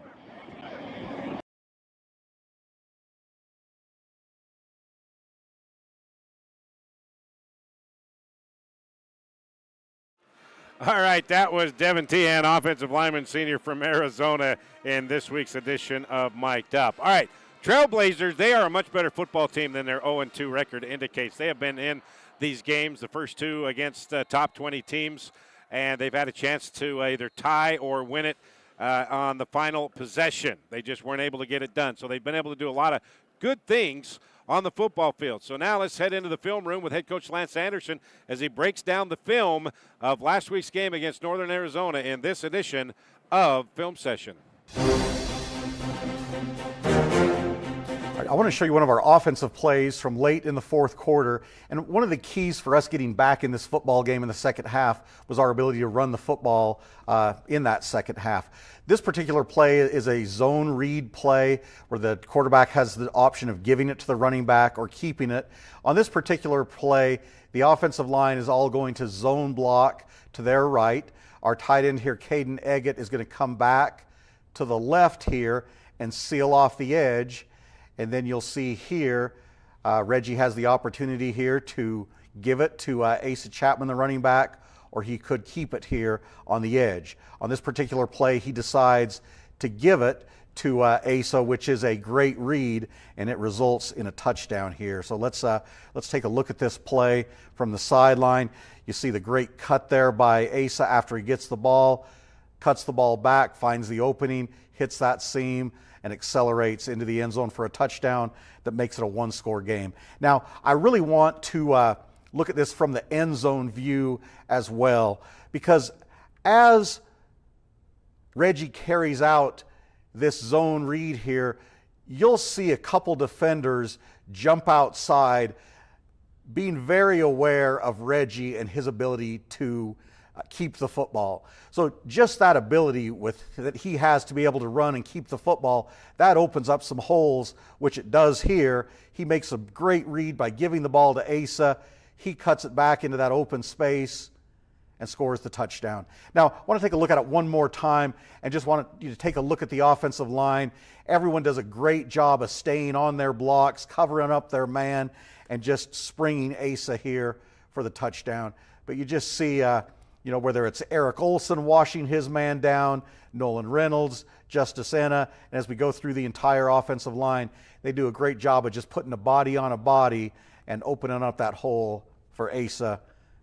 All right, that was Devin Tehan, offensive lineman senior from Arizona, in this week's edition of Mic'd Up. All right, Trailblazers, they are a much better football team than their 0-2 record indicates. They have been in these games, the first two against top 20 teams, and they've had a chance to either tie or win it on the final possession. They just weren't able to get it done. So they've been able to do a lot of good things on the football field. So now let's head into the film room with head coach Lance Anderson as he breaks down the film of last week's game against Northern Arizona in this edition of Film Session. I want to show you one of our offensive plays from late in the fourth quarter. And one of the keys for us getting back in this football game in the second half was our ability to run the football in that second half. This particular play is a zone read play where the quarterback has the option of giving it to the running back or keeping it. On this particular play, the offensive line is all going to zone block to their right. Our tight end here, Caden Eggett, is going to come back to the left here and seal off the edge. And then you'll see here, Reggie has the opportunity here to give it to Asa Chapman, the running back, or he could keep it here on the edge. On this particular play, he decides to give it to Asa, which is a great read, and it results in a touchdown here. So let's take a look at this play from the sideline. You see the great cut there by Asa after he gets the ball, cuts the ball back, finds the opening, hits that seam, and accelerates into the end zone for a touchdown that makes it a one-score game. Now, I really want to look at this from the end zone view as well, because as Reggie carries out this zone read here, you'll see a couple defenders jump outside, being very aware of Reggie and his ability to keep the football. So just that ability that he has to be able to run and keep the football, that opens up some holes, which it does here. He makes a great read by giving the ball to Asa. He cuts it back into that open space and scores the touchdown. Now, I want to take a look at it one more time and just want you to take a look at the offensive line. Everyone does a great job of staying on their blocks, covering up their man, and just springing Asa here for the touchdown. But you just see whether it's Eric Olson washing his man down, Nolan Reynolds, Justice Enna, and as we go through the entire offensive line, they do a great job of just putting a body on a body and opening up that hole for Asa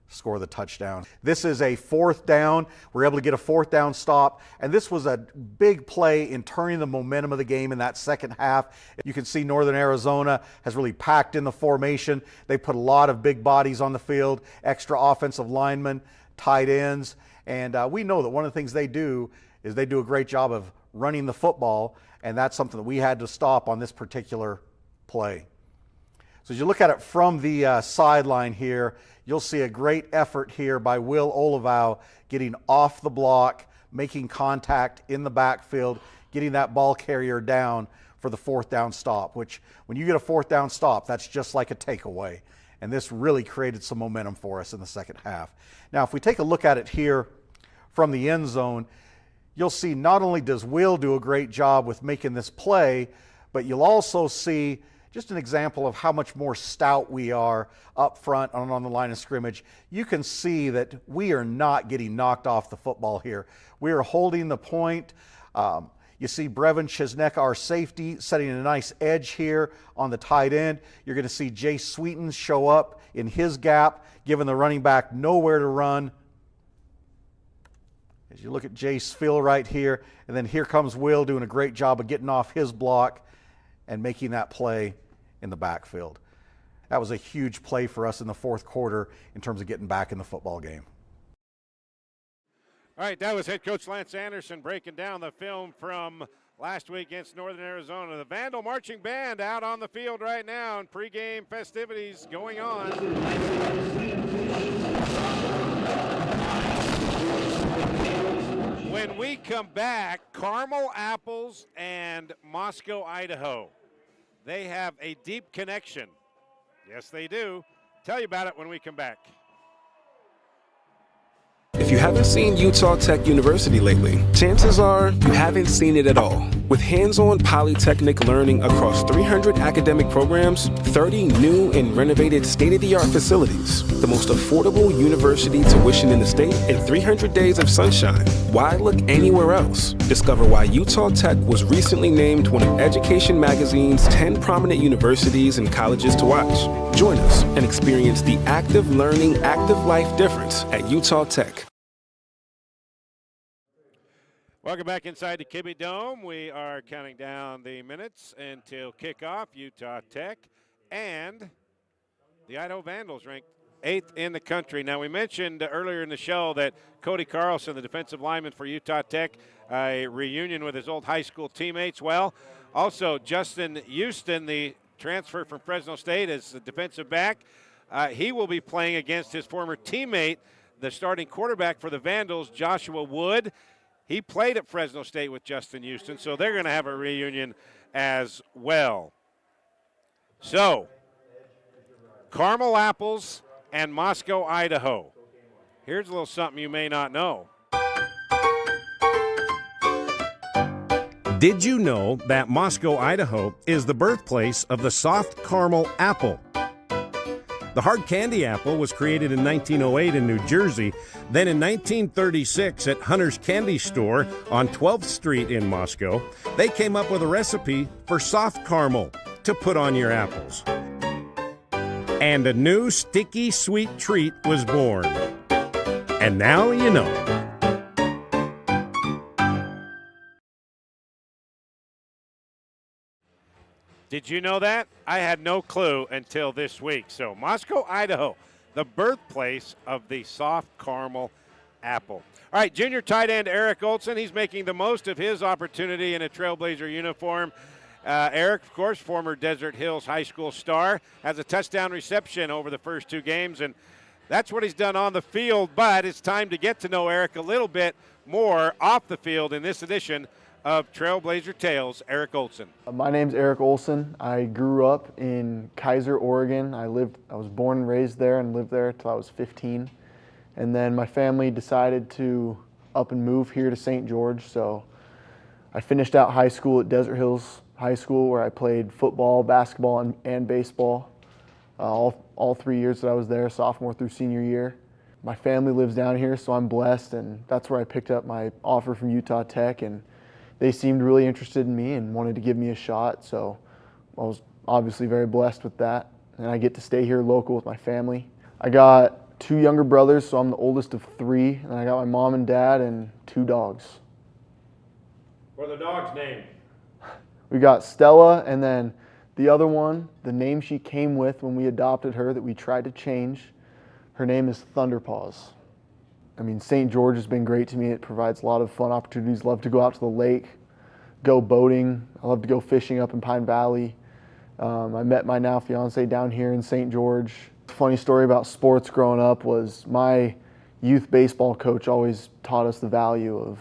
score the touchdown. This is a 4th down. We're able to get a 4th down stop, and this was a big play in turning the momentum of the game in that second half. You can see Northern Arizona has really packed in the formation. They put a lot of big bodies on the field, extra offensive linemen, tight ends, and we know that one of the things they do is they do a great job of running the football, and that's something that we had to stop on this particular play. So as you look at it from the sideline here, you'll see a great effort here by Will Olivau getting off the block, making contact in the backfield, getting that ball carrier down for the 4th down stop, which when you get a 4th down stop, that's just like a takeaway. And this really created some momentum for us in the second half. Now, if we take a look at it here from the end zone, you'll see not only does Will do a great job with making this play, but you'll also see just an example of how much more stout we are up front on the line of scrimmage. You can see that we are not getting knocked off the football here. We are holding the point. You see Brevin Chisnek, our safety, setting a nice edge here on the tight end. You're going to see Jay Sweetens show up in his gap, giving the running back nowhere to run. As you look at Jace Phil right here, and then here comes Will doing a great job of getting off his block and making that play in the backfield. That was a huge play for us in the 4th quarter in terms of getting back in the football game. All right, that was head coach Lance Anderson breaking down the film from last week against Northern Arizona. The Vandal Marching Band out on the field right now, and pregame festivities going on. When we come back, Carmel Apples and Moscow, Idaho. They have a deep connection. Yes, they do. Tell you about it when we come back. If you haven't seen Utah Tech University lately, chances are you haven't seen it at all. With hands-on polytechnic learning across 300 academic programs, 30 new and renovated state-of-the-art facilities, the most affordable university tuition in the state, and 300 days of sunshine. Why look anywhere else? Discover why Utah Tech was recently named one of Education Magazine's 10 prominent universities and colleges to watch. Join us and experience the active learning, active life difference at Utah Tech. Welcome back inside the Kibbe Dome. We are counting down the minutes until kickoff. Utah Tech and the Idaho Vandals ranked 8th in the country. Now, we mentioned earlier in the show that Cody Carlson, the defensive lineman for Utah Tech, a reunion with his old high school teammates. Well, also Justin Houston, the transfer from Fresno State as the defensive back. He will be playing against his former teammate, the starting quarterback for the Vandals, Joshua Wood. He played at Fresno State with Justin Houston, so they're going to have a reunion as well. So, Carmel Apples and Moscow, Idaho. Here's a little something you may not know. Did you know that Moscow, Idaho is the birthplace of the soft caramel apple? The hard candy apple was created in 1908 in New Jersey. Then in 1936 at Hunter's Candy Store on 12th Street in Moscow, they came up with a recipe for soft caramel to put on your apples. And a new sticky sweet treat was born. And now you know. Did you know that? I had no clue until this week. So Moscow, Idaho, the birthplace of the soft caramel apple. All right, junior tight end Eric Olson, he's making the most of his opportunity in a Trailblazer uniform. Eric, of course, former Desert Hills High School star, has a touchdown reception over the first 2 games, and that's what he's done on the field. But it's time to get to know Eric a little bit more off the field in this edition of Trailblazer Tales. Eric Olson. My name's Eric Olson. I grew up in Kaiser, Oregon. I was born and raised there and lived there until I was 15. And then my family decided to up and move here to St. George. So I finished out high school at Desert Hills High School, where I played football, basketball, and baseball all 3 years that I was there, sophomore through senior year. My family lives down here, so I'm blessed, and that's where I picked up my offer from Utah Tech, and they seemed really interested in me and wanted to give me a shot, so I was obviously very blessed with that. And I get to stay here local with my family. I got 2 younger brothers, so I'm the oldest of 3, and I got my mom and dad and 2 dogs. What are the dogs' names? We got Stella, and then the other one, the name she came with when we adopted her that we tried to change, her name is Thunderpaws. I mean, St. George has been great to me. It provides a lot of fun opportunities. Love to go out to the lake, go boating. I love to go fishing up in Pine Valley. I met my now fiance down here in St. George. Funny story about sports growing up was my youth baseball coach always taught us the value of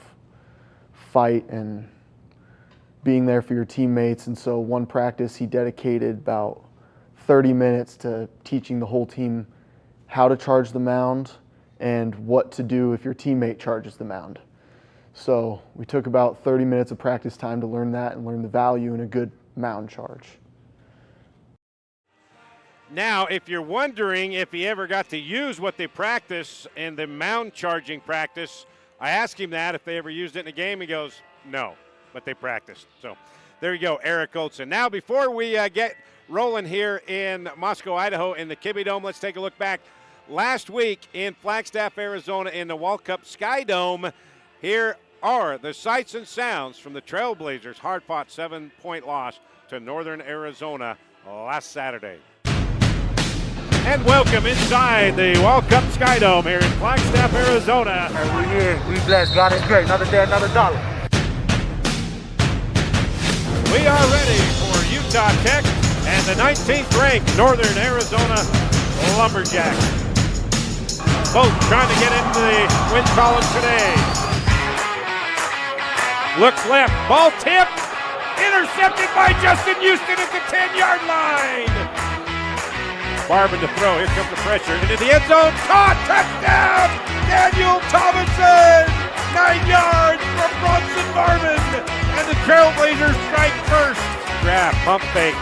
fight and being there for your teammates. And so one practice he dedicated about 30 minutes to teaching the whole team how to charge the mound and what to do if your teammate charges the mound. So we took about 30 minutes of practice time to learn that and learn the value in a good mound charge. Now, if you're wondering if he ever got to use what they practice in the mound charging practice, I asked him that if they ever used it in a game. He goes, no, but they practiced. So there you go, Eric Olson. Now, before we get rolling here in Moscow, Idaho, in the Kibbe Dome, let's take a look back. Last week in Flagstaff, Arizona, in the Wall Cup Sky Dome, here are the sights and sounds from the Trailblazers' hard-fought 7-point loss to Northern Arizona last Saturday. And welcome inside the Wall Cup Sky Dome here in Flagstaff, Arizona. We're here. We blessed. God is great. Another day, another dollar. We are ready for Utah Tech and the 19th ranked Northern Arizona Lumberjacks. Both trying to get into the win column today. Looks left, ball tipped, intercepted by Justin Houston at the 10-yard line. Barban to throw, here comes the pressure, into the end zone, caught, touchdown, Daniel Thomason, 9 yards from Bronson Barban, and the Trailblazers strike first. Grab, pump fake,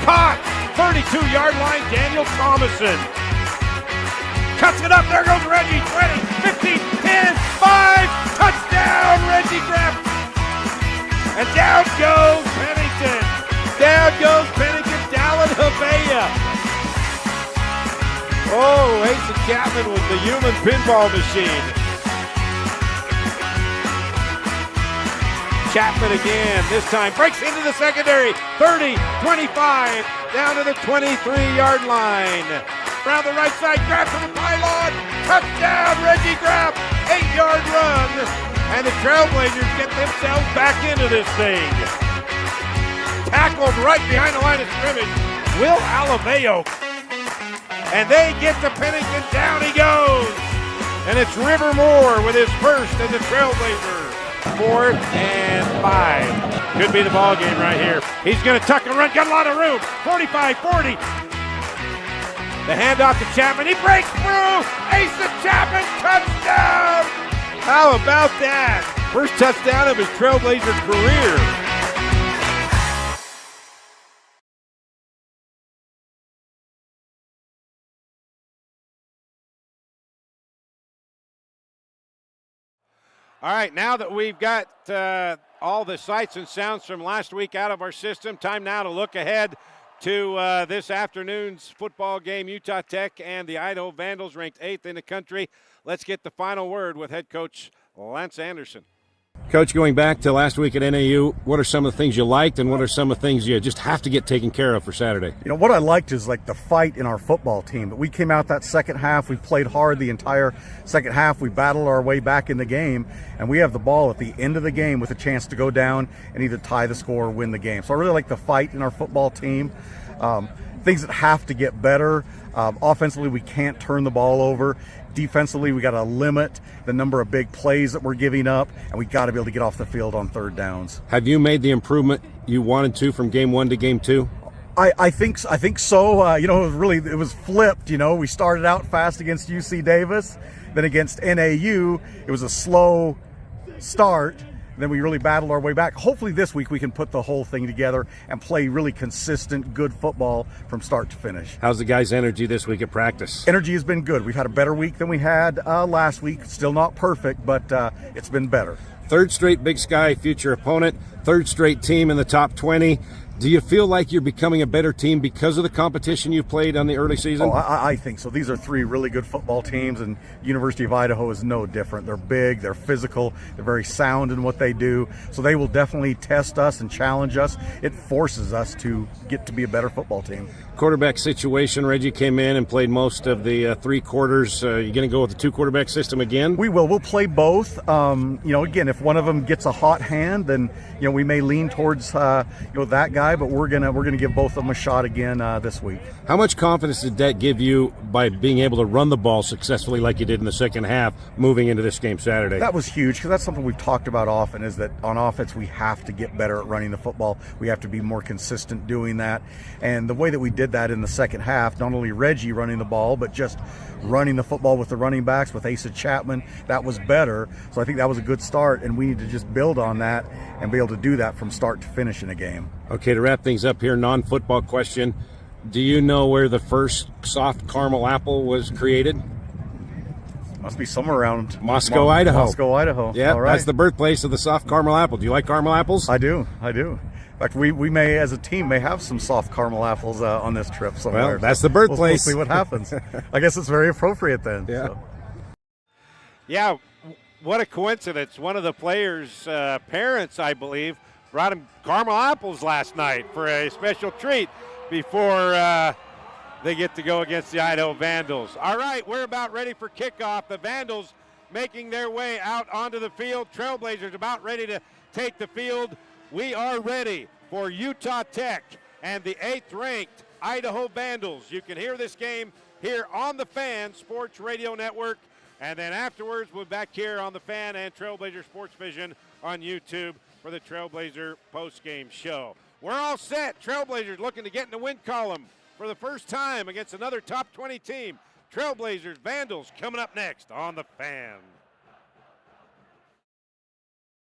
caught, 32-yard line, Daniel Thomason. Cuts it up, there goes Reggie, 20, 15, 10, 5, touchdown, Reggie Graff. And down goes Pennington. Down goes Pennington, Dallin Havea. Oh, Asa Chapman with the human pinball machine. Chapman again, this time breaks into the secondary. 30, 25, down to the 23-yard line. Around the right side, grab to the pylon. Touchdown, Reggie Graff. 8-yard run. And the Trailblazers get themselves back into this thing. Tackled right behind the line of scrimmage. Will Alameo. And they get to Pennington, down he goes. And it's River Moore with his first as a Trailblazer. 4th and 5. Could be the ball game right here. He's going to tuck and run, got a lot of room. 45-40. The handoff to Chapman, he breaks through. Asa Chapman, touchdown. How about that? First touchdown of his Trailblazer career. All right, now that we've got all the sights and sounds from last week out of our system, time now to look ahead to this afternoon's football game. Utah Tech and the Idaho Vandals ranked 8th in the country. Let's get the final word with head coach Lance Anderson. Coach, going back to last week at NAU, what are some of the things you liked and what are some of the things you just have to get taken care of for Saturday? You know, what I liked is like the fight in our football team. But we came out that second half, we played hard the entire second half, we battled our way back in the game, and we have the ball at the end of the game with a chance to go down and either tie the score or win the game. So I really like the fight in our football team. Things that have to get better. Offensively, we can't turn the ball over. Defensively, we got to limit the number of big plays that we're giving up, and we got to be able to get off the field on third downs. Have you made the improvement you wanted to from game 1 to game 2? I think so. You know, it was flipped. You know, we started out fast against UC Davis, then against NAU, it was a slow start. Then we really battled our way back. Hopefully this week we can put the whole thing together and play really consistent, good football from start to finish. How's the guys' energy this week at practice? Energy has been good. We've had a better week than we had last week. Still not perfect, but it's been better. Third straight Big Sky future opponent, third straight team in the top 20. Do you feel like you're becoming a better team because of the competition you've played on the early season? Oh, I think so. These are three really good football teams, and University of Idaho is no different. They're big, they're physical, they're very sound in what they do. So they will definitely test us and challenge us. It forces us to get to be a better football team. Quarterback situation, Reggie came in and played most of the 3 quarters. You going to go with the 2-quarterback system again? We will. We'll play both. Again, if one of them gets a hot hand, then we may lean towards that guy. But we're gonna give both of them a shot again this week. How much confidence did that give you by being able to run the ball successfully like you did in the second half, moving into this game Saturday? That was huge, because that's something we've talked about often, is that on offense we have to get better at running the football. We have to be more consistent doing that. And the way that we did that in the second half, not only Reggie running the ball, but just running the football with the running backs, with Asa Chapman, that was better. So I think that was a good start, and we need to just build on that and be able to do that from start to finish in a game. Okay, to wrap things up here, non-football question. Do you know where the first soft caramel apple was created? Must be somewhere around Moscow, Idaho. Moscow, Idaho. Yeah, all right. That's the birthplace of the soft caramel apple. Do you like caramel apples? I do. In fact, we may, as a team, may have some soft caramel apples on this trip somewhere. Well, that's the birthplace. We'll see what happens. I guess it's very appropriate then. Yeah. So. Yeah, what a coincidence. One of the players' parents, I believe, brought him caramel apples last night for a special treat before they get to go against the Idaho Vandals. All right, we're about ready for kickoff. The Vandals making their way out onto the field. Trailblazers about ready to take the field. We are ready for Utah Tech and the 8th-ranked Idaho Vandals. You can hear this game here on the Fan Sports Radio Network. And then afterwards, we'll be back here on the Fan and Trailblazer Sports Vision on YouTube for the Trailblazer postgame show. We're all set. Trailblazers looking to get in the win column for the first time against another top 20 team. Trailblazers, Vandals coming up next on the Fan.